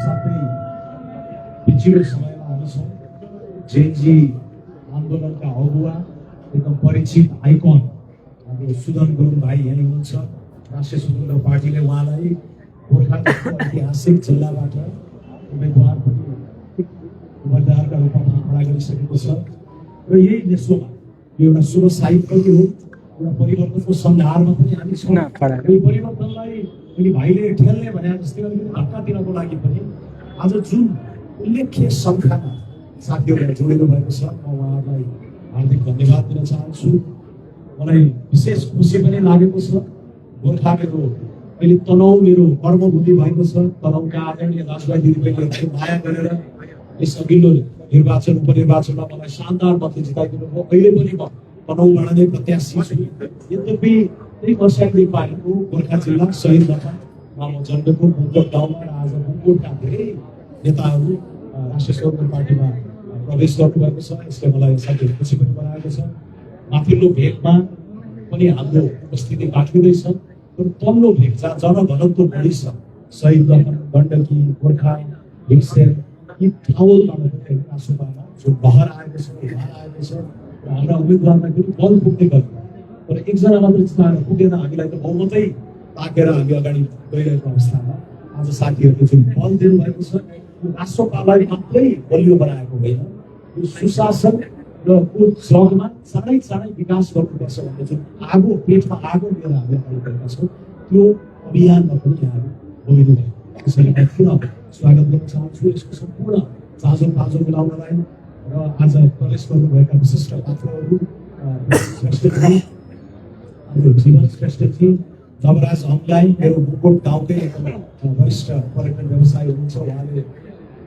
साथै पिछिल्लो समयमा हामी छौँ जेएनजी आन्दोलनका अगुवा एकदम परिचित आइकन हाम्रो सुदन गुरुङ भाइ यहीँ हुनुहुन्छ। राष्ट्रिय स्वतन्त्र पार्टीले उहाँलाई गोर्खाको ऐतिहासिक जिल्लाबाट उम्मेदवारका रूपमा खडा गरिसकेको छ र यही नेसोमा एउटा शुभ साहित्य पनि हो, एउटा परिवर्तनको सन्धारमा पनि हामी छौँ। यो परिवर्तनलाई अनि भाइले ठेल्ने भने जस्तै अलिकति धक्का दिनको लागि पनि आज जुन उल्लेख्य सङ्ख्यामा साथीहरूलाई जोडिनु भएको छ, म उहाँहरूलाई हार्दिक धन्यवाद दिन चाहन्छु। मलाई विशेष खुसी पनि लागेको छ। गोर्खा मेरो अहिले तनहुँ मेरो कर्मभूमि भएको छ। तनहुँका आदरणीय दाजुभाइ दिदीबहिनीहरूले माया गरेर यस अघिल्लो निर्वाचन उपनिर्वाचनमा मलाई शानदार मतले जिताइदिनु भयो। अहिले पनि म तनहुँबाट नै प्रत्याशी छु। यद्यपि त्यही वर्षाको पालिको गोर्खा जिल्ला शहीद लगामा म जन्मेको बुङ्कोट गाउँमा र आज बुङ्कोटका धेरै नेताहरू राष्ट्रिय स्वतन्त्र पार्टीमा प्रवेश गर्नुभएको छ। यसले मलाई साथै खुसी पनि बनाएको छ। माथिल्लो भेगमा पनि हाम्रो उपस्थिति बाँकिँदैछ, तर तल्लो भेग जहाँ जनघनत्व बढी छ, शहीद दमन, गण्डकी, गोर्खा, भिक्सेन, यी ठाउँहरूबाट पनि राष्ट्रपामा जुन बहर आएको छ, उभार आएको छ र हाम्रा उम्मेदवारलाई पनि बल पुग्ने गर्छ। तर एकजना मात्र जिताएर पुगेन, हामीलाई त बहुमतै ताकेर हामी अगाडि गइरहेको अवस्थामा आज साथीहरूले जुन बल दिनुभएको छ, यो राष्ट्रपालाई मात्रै बलियो बनाएको होइन, यो सुशासन र को जगमा चाँडै चाँडै विकास गर्नुपर्छ भन्ने जुन आगो पेटमा आगो लिएर हामी अगाडि बढेका छौँ, त्यो अभियानमा पनि यहाँहरू बोलिनु भयो। त्यसैले म पुनः स्वागत गर्न चाहन्छु यसको सम्पूर्ण चाँजो पाँजो मिलाउनलाई र आज प्रवेश गर्नुभएका विशिष्ट पात्रहरू श्रेष्ठजी, हाम्रो जीवन श्रेष्ठजी, नवराज अम्लाई मेरो बुङ्कोट गाउँकै एकदमै वरिष्ठ पर्यटन व्यवसायी हुनुहुन्छ। उहाँले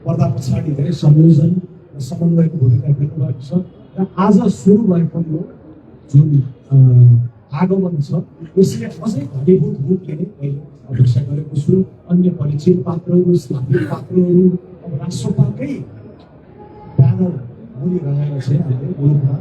पर्दा पछाडि धेरै संयोजन र समन्वयको भूमिका खेल्नुभएको छ र आज सुरु भएको यो जुन आगमन छ यसले अझै घनीभूत रूप लिने मैले अपेक्षा गरेको छु। अन्य परिचित पात्रहरू, स्थानीय पात्रहरू, अब राष्ट्रपाकै ब्यानर मुनि रहेर चाहिँ हामीले गोर्खा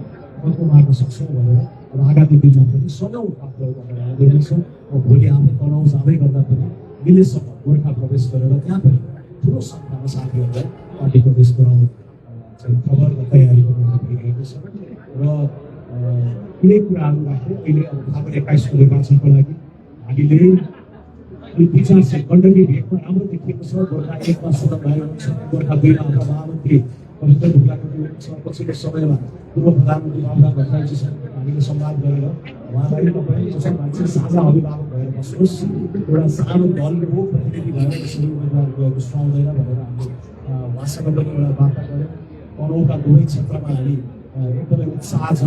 मनको मार्न सक्छौँ भनेर अब आगामी दिनमा पनि सयौँ पात्रहरू अगाडि आउँदैछौँ। भोलि आफै तनहुँ जाँदै गर्दा पनि मिलेसम्म गोर्खा प्रवेश गरेर त्यहाँ पनि ठुलो सङ्ख्यामा साथीहरूलाई पार्टी प्रवेश गराउने खबर र तयारी पनि भइरहेको छ र यिनै कुराहरू राखेँ। अहिले अब फागुन 21को निर्वाचनको लागि हामीले विचार चाहिँ गण्डकी भेगमा राम्रो देखिएको छ। गोर्खा 1मा सुदन भाइ हुनुहुन्छ, गोर्खा 2मा हाम्रा महामन्त्री कविता ढुक्लाकोटी हुनुहुन्छ। पछिल्लो समयमा पूर्व प्रधानमन्त्री बाबुराम भट्टराईजीसँग हामीले संवाद गरेर उहाँलाई तपाईँ जस्तो मान्छे साझा अभिभावक भएर बस्नुहोस्, एउटा सानो दलको प्रतिनिधि भएर यसरी उम्मेदवार गएको सुहाउँदैन भनेर हामीले उहाँसँग पनि एउटा वार्ता गऱ्यौँ। तनहुँका दुवै क्षेत्रमा हामी एकदमै उत्साह छ।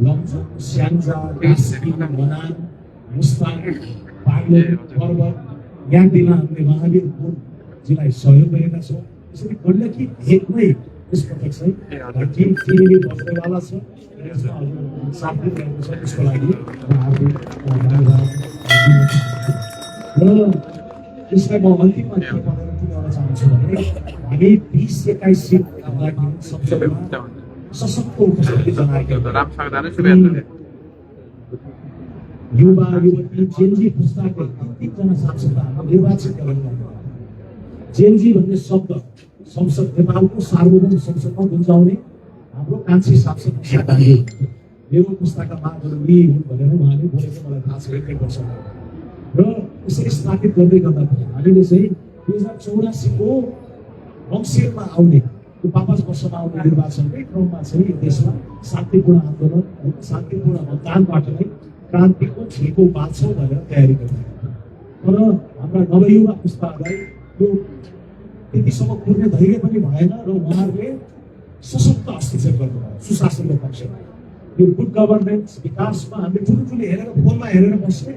लमजुङ, स्याङ्जा, कास्की, मनाङ, मुस्ताङ, बागलुङ, पर्वत, याङ्दीमा हामीले महावीर गुरुङजीलाई सहयोग गरेका छौँ। त्यसरी गण्डकी भेगमै यसपटक चाहिँ टिम बस्नेवाला छ, साथ दिइरहेको छ। त्यसको लागि उहाँहरू धन्यवाद र यसलाई म अन्तिममा के भनेर पुर्याउन चाहन्छु भने हामी 20-21 सिट संसदमा सशक्त उपस्थिति जनाएका युवा युवती जेनजी पुस्ताकै 3-3जना सांसदहरू निर्वाचित गराउनु। जेनजी भन्ने शब्द संसद नेपालको सार्वभौम संसदमा गुन्जाउने हाम्रो कान्छी सांसद मेरो पुस्ताका मागहरू यी हुन् भनेर उहाँले बोलेको मलाई थाहा छ 1 वर्षमा। र यसरी स्थापित गर्दै गर्दा पनि हामीले चाहिँ 2084को मङ्सिरमा आउने यो 5 वर्षमा आउने निर्वाचनकै क्रममा चाहिँ यो देशमा शान्तिपूर्ण आन्दोलन, शान्तिपूर्ण मतदानबाट नै क्रान्तिको छिल्को बाँच्छौँ भनेर तयारी गरिरहेको। तर हाम्रा नवयुवा पुस्ताहरूलाई यो त्यतिसम्म कुर्ने धैर्य पनि भएन र उहाँहरूले सशक्त हस्तक्षेप गर्नुभयो सुशासनको पक्षमा। यो गुड गभर्नेन्स विकासमा हामीले ठुलो हेरेर फोनमा हेरेर बस्ने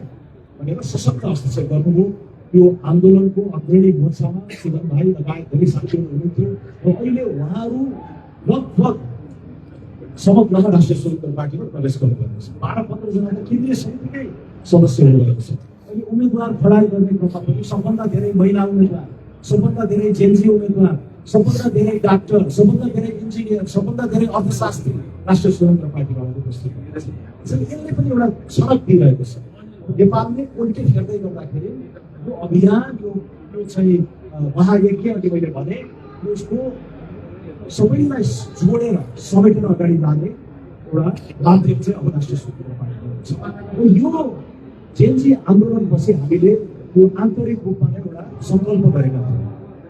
भनेर सशक्त हस्तक्षेप गर्नुभयो। यो आन्दोलनको अग्रणी मोर्चामा सुदन भाइ लगायत धेरै साथीहरू हुनुहुन्थ्यो र अहिले उहाँहरू लगभग समग्रमा राष्ट्रिय स्वतन्त्र पार्टीमा प्रवेश गर्नुभएको छ। 12-15 जना त केन्द्रीय समितिकै सदस्य हुनुभएको छ। अहिले उम्मेदवार खडा गर्ने क्रममा पनि सबभन्दा धेरै महिला उम्मेदवार, सबभन्दा धेरै जेनजी उम्मेदवार, सबभन्दा धेरै डाक्टर, सबभन्दा धेरै इन्जिनियर, सबभन्दा धेरै अर्थशास्त्री राष्ट्रिय स्वतन्त्र पार्टीमा उपस्थित भएको छ। यसले पनि एउटा सडक दिइरहेको छ। नेपालले उल्टे फेर्दै गर्दाखेरि यो अभियान, यो चाहिँ महायज्ञ अनि मैले भने उसको सबैलाई जोडेर समेटेर अगाडि लाने एउटा माध्यम चाहिँ अब राष्ट्रिय स्वतन्त्र पार्टी छ। र यो जेएनजी आन्दोलनपछि हामीले यो आन्तरिक रूपमा नै एउटा सङ्कल्प गरेका थियौँ।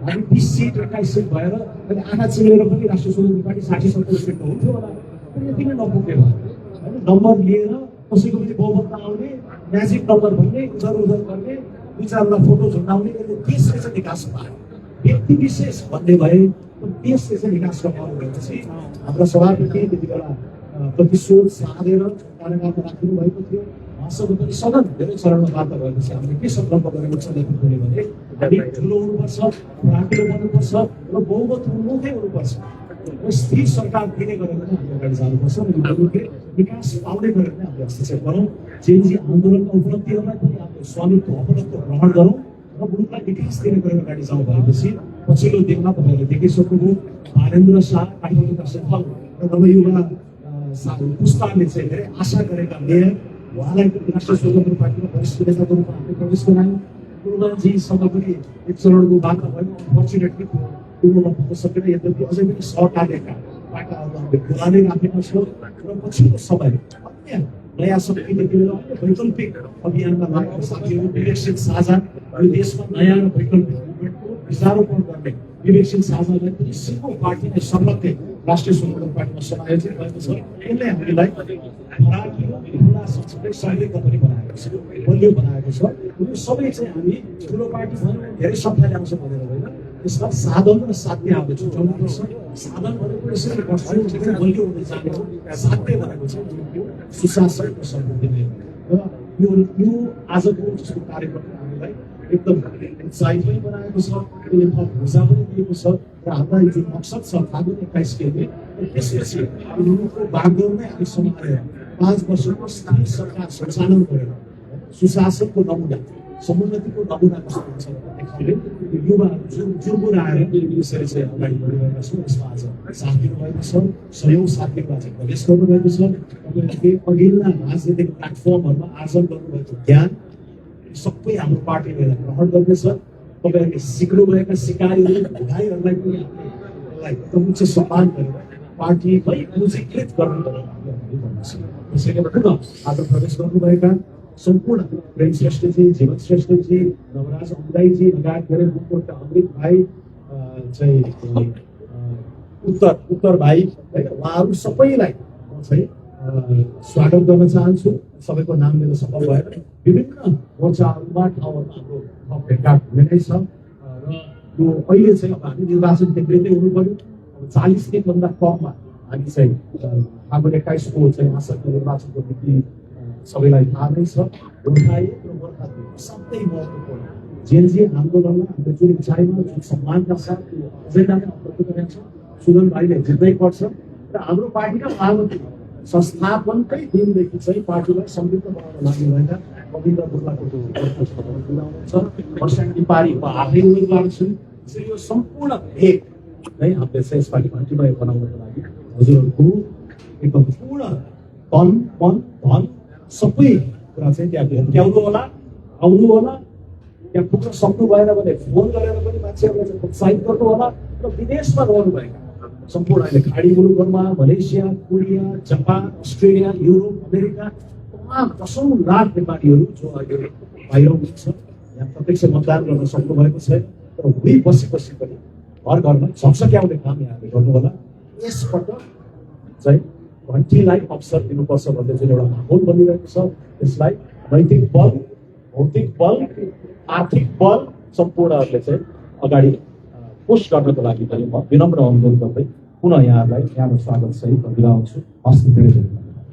हामी 20 सिट 21 सिट भएर अनि आँखा चिलेर पनि राष्ट्रिय स्वतन्त्र पार्टी 60-70 सिटको हुन्थ्यो होला, तर यति नै नपुग्ने भयो होइन। नम्बर लिएर कसैको पनि बहुमतमा आउने, म्याजिक नम्बर भन्ने, इधर उधर गर्ने, दुई चारवटा फोटो झुन्डाउने, यसले देशले चाहिँ विकास पायो। व्यक्ति विशेष भन्ने भए देशले चाहिँ विकास गर्नु भएपछि हाम्रा सभापति त्यति बेला प्रतिशोध साधेर कार्यक्रममा राखिनु भएको थियो। उहाँसँग पनि सदन धेरै चरणमा वार्ता भएपछि हामीले के सङ्कल्प गरेको छ लेख्नुपर्ने भने हामी ठुलो हुनुपर्छ, राखिलो गर्नुपर्छ र बहुमत हुनुहुँदै हुनुपर्छ र स्थिर सरकार दिने गरेर नै हामी अगाडि जानुपर्छ र यो मुलुकले विकास पाउने गरेर नै हामीले हस्तक्षेप गरौँ। जेएनजी आन्दोलनका उपलब्धिहरूलाई पनि हामीले स्वामित्व अपलब्ध ग्रहण गरौँ र मुलुकलाई विकास दिने गरेर अगाडि जाउँ भएपछि पछिल्लो दिनमा तपाईँहरूले देखिसक्नुभयो बालेन्द्र शाह काठमाडौँका सफल र नवयुवा पुस्ताले चाहिँ धेरै आशा गरेका मेयर उहाँलाई पनि राष्ट्रिय स्वतन्त्र पार्टीमा वरिष्ठ नेताको रूपमा हामीले प्रवेश गरायौँ। गुरुमानजीसँग पनि एक चरणको बाटो भयो, अनफर्चुनेटली पुग्न पुग्न सकेन। यद्यपि अझै पनि सहकार्यका बाटाहरू हामीले खुला नै राखेका छौँ र पछिल्लो समय अन्य नयाँ शक्तिदेखि लिएर अन्य वैकल्पिक अभियानमा लागेका साथीहरू विवेकशील साझा यो देशमा नयाँ र वैकल्पिक मुभमेन्टको विचारोपण गर्ने विवेकशील साझालाई पनि सिङ्गो पार्टीले संलग्नै राष्ट्रिय स्वतन्त्र पार्टीमा समायोजित भएको छ। यसले हामीलाई फराकिलो खुला सँगसँगै सहयोगी पनि बनाएको छ, बलियो बनाएको छ। यो सबै चाहिँ हामी ठुलो पार्टी भनौँ धेरै सङ्ख्याले आउँछ भनेर होइन, यसमा साधन र साध्य हामीले छुट्याउनुपर्छ। साधन भनेको यसरी बस्छु बलियो हुँदै जाने हो, साध्य भनेको चाहिँ सुशासन र समृद्धि नै हो। र यो आजको जस्तो कार्यक्रमले हामीलाई एकदम उत्साहित पनि बनाएको छ, यसले थप ऊर्जा पनि दिएको छ र हाम्रा यो जुन मकसद छ फागुन 21 गते त्यसपछि मुलुकको बागडोर नै हामी सम्हालेर 5 वर्षको स्थायी सरकार सञ्चालन गरेर सुशासनको नमुना समुन्नतिको नमुना कस्तो हुन्छ भन्दाखेरि युवाहरू जुर्मुराएर यसरी चाहिँ अगाडि बढिरहेका छौँ। यसमा आज साथ दिनुभएको छ, सहयोग साथीहरू आज प्रवेश गर्नुभएको छ। तपाईँहरूले अघिल्ला राजनीतिक प्लेटफर्महरूमा आर्जन गर्नुभएको ज्ञान सबै हाम्रो पार्टीले ग्रहण गर्नेछ। तपाईँहरूले सिक्नुभएका सिकाइहरू भोगाइहरूलाई पनि हामीले एकदम उच्च सम्मान गरेर पार्टीमै पुँजीकृत गर्ने गरेर हामीले भन्नेछौँ। त्यसैले पुनः आज प्रवेश गर्नुभएका सम्पूर्ण प्रेम श्रेष्ठजी, जीवन श्रेष्ठजी, नवराज अम्दाईजी लगायत धेरै मुखबाट अमृत भाइ चाहिँ उत्तर भाइ है उहाँहरू सबैलाई म चाहिँ स्वागत गर्न चाहन्छु। सबैको नाम लिन सफल भएर विभिन्न मोर्चाहरूमा ठाउँहरूमा हाम्रो भेटघाट हुने नै छ र यो अहिले चाहिँ अब हामी निर्वाचन केन्द्रितै हुनु पर्यो। अब 40 दिनभन्दा कममा हामी चाहिँ फागुन 21 को चाहिँ आसन्न निर्वाचनको मिति सबैलाई थाहा नै छ। गोर्खा 1 र गोर्खा 2 सबै महत्त्वपूर्ण जेएनजी आन्दोलनलाई हामीले जुन उचाइमा जुन सम्मानका साथ त्यो एजेन्डामा अग्रगति गरेका छौँ, सुदन भाइले जित्दै पर्छ र हाम्रो पार्टीका महामन्त्री संस्थापनकै दिनदेखि चाहिँ पार्टीलाई समृद्ध बनाउन लाग्नुभएका गोविन्द बुर्लाको हुनुहुन्छ, वर्षाङ नेपाली आफै उम्मेदवार छन्। यसरी यो सम्पूर्ण भेग है हामीले चाहिँ यसपालि पार्टीमा बनाउनको लागि हजुरहरूको एकदम पूर्ण तन मन धन सबै कुरा चाहिँ त्यहाँ भेट्याउनु होला, आउनु होला। त्यहाँ पुग्न सक्नु भएन भने फोन गरेर पनि मान्छेहरूलाई चाहिँ प्रोत्साहित गर्नु होला र विदेशमा रहनुभएका सम्पूर्ण अहिले खाडी मुलुकहरूमा Malaysia, Korea, Japan, Australia, Europe, America तमाम 10औं लाख नेपालीहरू जो अहिले बाहिर हुनुहुन्छ यहाँ प्रत्यक्ष मतदान गर्न सक्नु भएको छ तर उही बसी पनि घर घरमा झकझक्याउने काम यहाँले गर्नु होला। यसपटक चाहिँ घन्टीलाई अवसर दिनुपर्छ भन्ने जुन एउटा माहौल बनिरहेको छ त्यसलाई नैतिक बल, भौतिक बल, आर्थिक बल सम्पूर्णहरूले चाहिँ अगाडि पुश गर्नको लागि पनि म विनम्र अनुरोध गर्दै पुनः यहाँलाई यहाँको स्वागत सहित बिदा हुन्छु। हस्त धेरै